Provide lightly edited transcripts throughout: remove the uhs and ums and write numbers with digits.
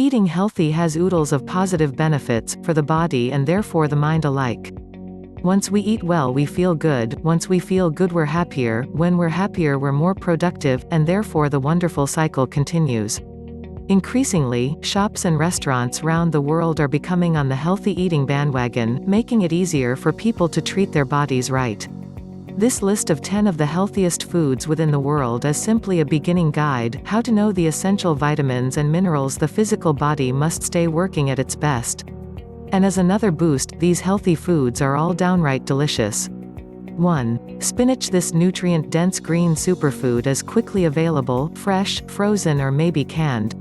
Eating healthy has oodles of positive benefits, for the body and therefore the mind alike. Once we eat well we feel good, once we feel good we're happier, when we're happier we're more productive, and therefore the wonderful cycle continues. Increasingly, shops and restaurants round the world are becoming on the healthy eating bandwagon, making it easier for people to treat their bodies right. This list of 10 of the healthiest foods within the world is simply a beginning guide, how to know the essential vitamins and minerals the physical body must stay working at its best. And as another boost, these healthy foods are all downright delicious. 1. Spinach. This nutrient-dense green superfood is quickly available, fresh, frozen or maybe canned.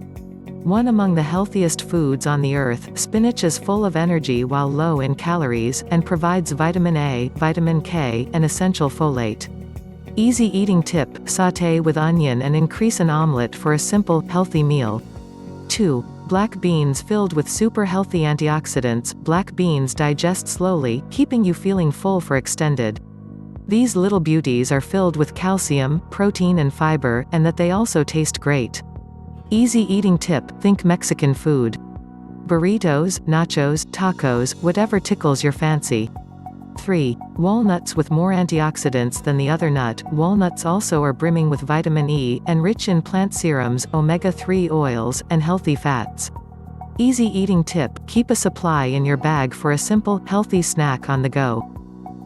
One among the healthiest foods on the earth, spinach is full of energy while low in calories, and provides vitamin A, vitamin K, and essential folate. Easy eating tip: sauté with onion and increase an omelette for a simple, healthy meal. 2. Black beans. Filled with super healthy antioxidants, black beans digest slowly, keeping you feeling full for extended. These little beauties are filled with calcium, protein and fiber, and that they also taste great. Easy eating tip: think Mexican food. Burritos, nachos, tacos, whatever tickles your fancy. 3. Walnuts. With more antioxidants than the other nut, walnuts also are brimming with vitamin E, and rich in plant serums, omega-3 oils, and healthy fats. Easy eating tip: keep a supply in your bag for a simple, healthy snack on the go.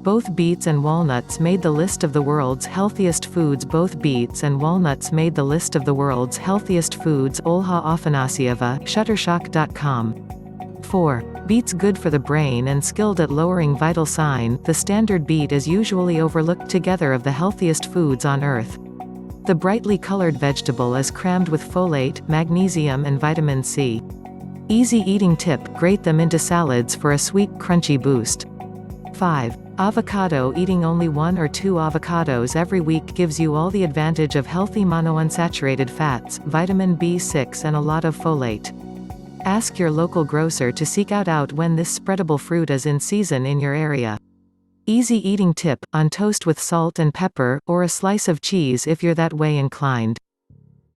Both beets and walnuts made the list of the world's healthiest foods. Both beets and walnuts made the list of the world's healthiest foods. Olha Afanasieva, Shutterstock.com. 4. Beets. Good for the brain and skilled at lowering vital sign. The standard beet is usually overlooked together of the healthiest foods on earth. The brightly colored vegetable is crammed with folate, magnesium and vitamin C. Easy eating tip: grate them into salads for a sweet, crunchy boost. 5. Avocado. Eating only 1 or 2 avocados every week gives you all the advantage of healthy monounsaturated fats, vitamin B6 and a lot of folate. Ask your local grocer to seek out when this spreadable fruit is in season in your area. Easy eating tip: on toast with salt and pepper, or a slice of cheese if you're that way inclined.